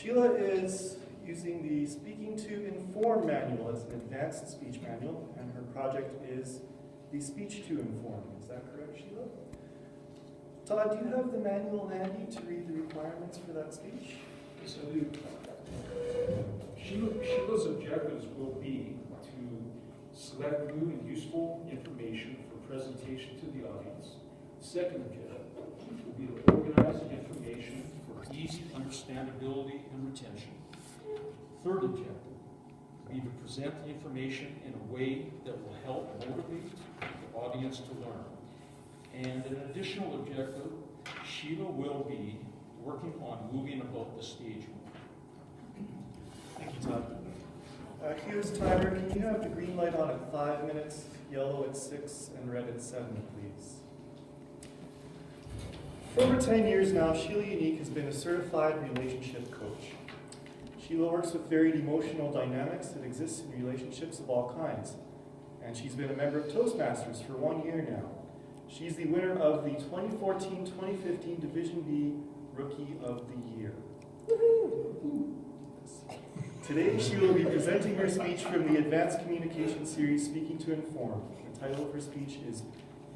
Sheila is using the Speaking to Inform manual as an advanced speech manual, and her project is the Speech to Inform. Is that correct, Sheila? Todd, do you have the manual handy to read the requirements for that speech? Yes, I do. Sheila's objectives will be to select new and useful information for presentation to the audience. Second objective will be to organize information for easy understandability and retention. Third objective will be to present information in a way that will help motivate the audience to learn. And an additional objective, Sheila will be working on moving about the stage more. Thank you, Todd. Here's timer. Can you have the green light on at 5 minutes, yellow at 6, and red at 7, please? For over 10 years now, Sheila Unique has been a certified relationship coach. Sheila works with varied emotional dynamics that exist in relationships of all kinds, and she's been a member of Toastmasters for 1 year now. She's the winner of the 2014-2015 Division B Rookie of the Year. Today, she will be presenting her speech from the Advanced Communication Series, Speaking to Inform. The title of her speech is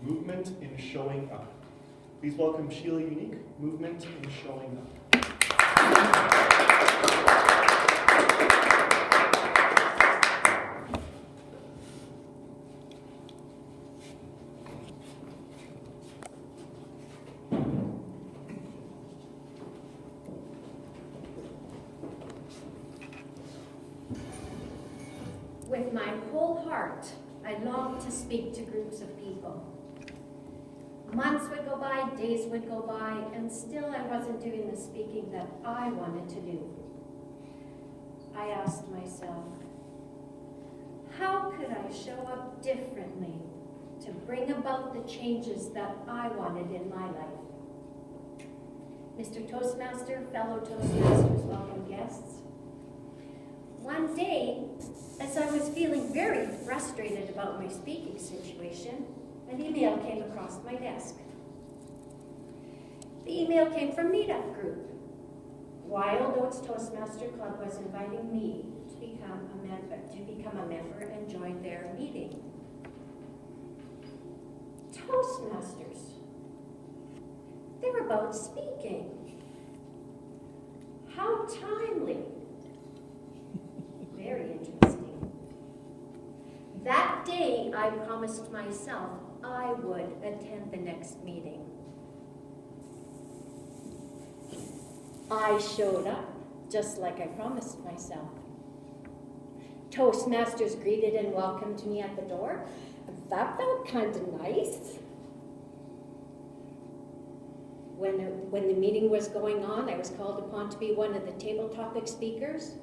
Movement in Showing Up. Please welcome Sheila Unique, Movement in Showing Up. With my whole heart, I longed to speak to groups of people. Months would go by, days would go by, and still I wasn't doing the speaking that I wanted to do. I asked myself, how could I show up differently to bring about the changes that I wanted in my life? Mr. Toastmaster, fellow Toastmasters, welcome guests. One day, as I was feeling very frustrated about my speaking situation, an email came across my desk. The email came from Meetup Group. Wild Oats Toastmaster Club was inviting me to become a member and join their meeting. Toastmasters. They're about speaking. How timely. Very interesting. That day, I promised myself I would attend the next meeting. I showed up, just like I promised myself. Toastmasters greeted and welcomed me at the door. That felt kind of nice. When the meeting was going on, I was called upon to be one of the table topic speakers.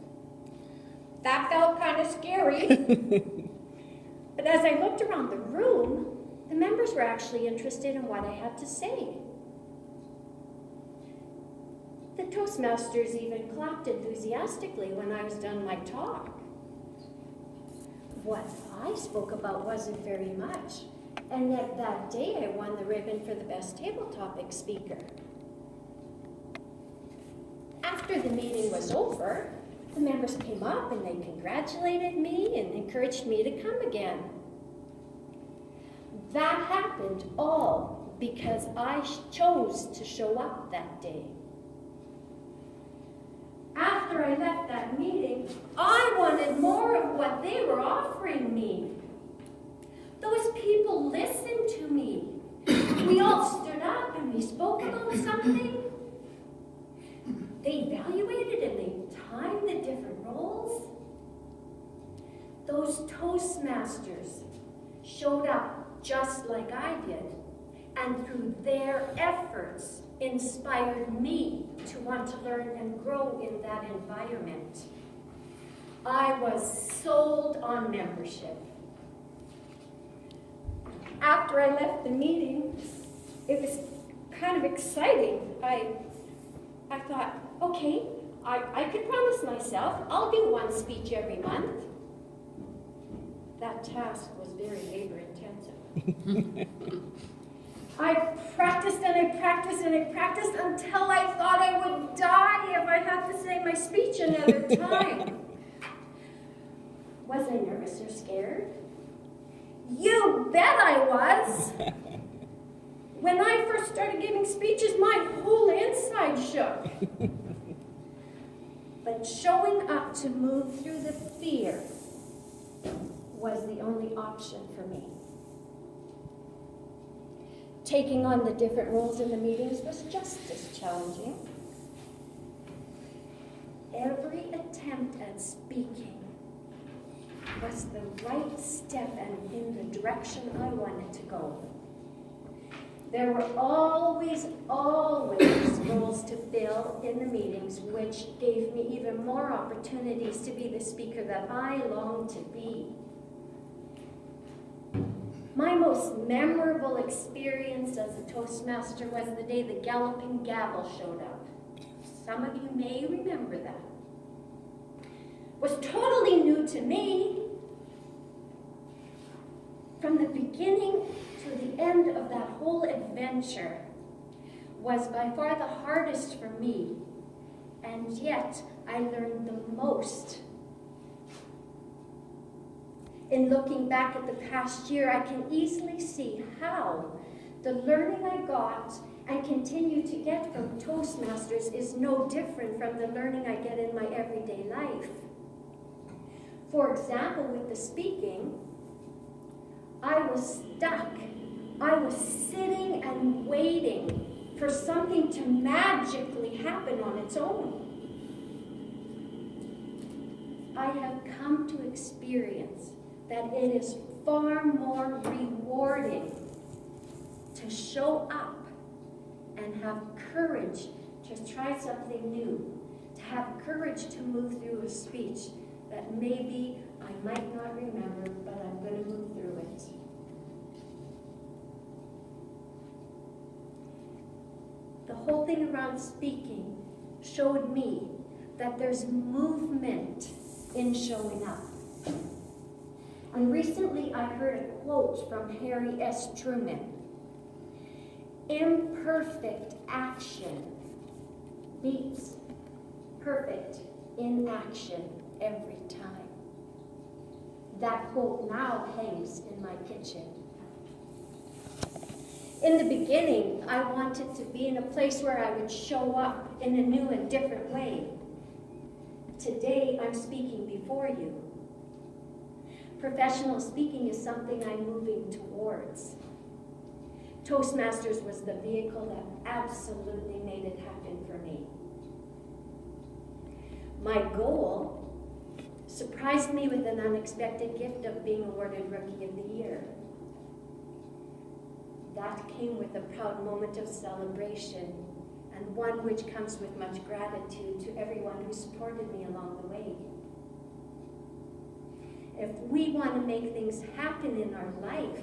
That felt kind of scary. But as I looked around the room, the members were actually interested in what I had to say. The Toastmasters even clapped enthusiastically when I was done my talk. What I spoke about wasn't very much, and yet that day I won the ribbon for the best table topic speaker. After the meeting was over, the members came up and they congratulated me and encouraged me to come again. That happened all because I chose to show up that day. After I left that meeting, I wanted more of what they were offering me. Those people listened to me. We all stood up and we spoke about something. They evaluated and they timed the different roles. Those Toastmasters showed up just like I did, and through their efforts inspired me to want to learn and grow in that environment. I was sold on membership. After I left the meeting, it was kind of exciting. I thought, okay, I could promise myself I'll do one speech every month. That task was very labor intensive. I practiced and I practiced and I practiced until I thought I would die if I had to say my speech another time. Was I nervous or scared? You bet I was. When I first started giving speeches, my whole inside shook. But showing up to move through the fear was the only option for me. Taking on the different roles in the meetings was just as challenging. Every attempt at speaking was the right step and in the direction I wanted to go. There were always roles to fill in the meetings, which gave me even more opportunities to be the speaker that I longed to be. My most memorable experience as a Toastmaster was the day the galloping gavel showed up. Some of you may remember that. It was totally new to me. From the beginning to the end of that whole adventure was by far the hardest for me, and yet I learned the most. In looking back at the past year, I can easily see how the learning I got and continue to get from Toastmasters is no different from the learning I get in my everyday life. For example, with the speaking, I was stuck. I was sitting and waiting for something to magically happen on its own. I have come to experience that it is far more rewarding to show up and have courage to try something new, to have courage to move through a speech that maybe I might not remember, but I'm going to move through it. The whole thing around speaking showed me that there's movement in showing up. And recently I heard a quote from Harry S. Truman. Imperfect action beats perfect inaction every time. That quote now hangs in my kitchen. In the beginning, I wanted to be in a place where I would show up in a new and different way. Today, I'm speaking before you. Professional speaking is something I'm moving towards. Toastmasters was the vehicle that absolutely made it happen for me. My goal surprised me with an unexpected gift of being awarded Rookie of the Year. That came with a proud moment of celebration, and one which comes with much gratitude to everyone who supported me along the way. If we want to make things happen in our life,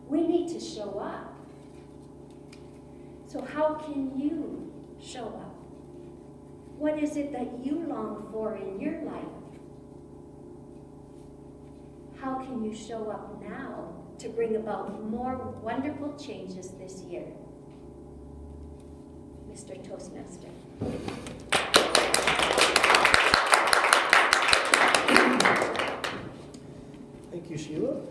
we need to show up. So how can you show up? What is it that you long for in your life? How can you show up now to bring about more wonderful changes this year? Mr. Toastmaster. Thank you, Sheila.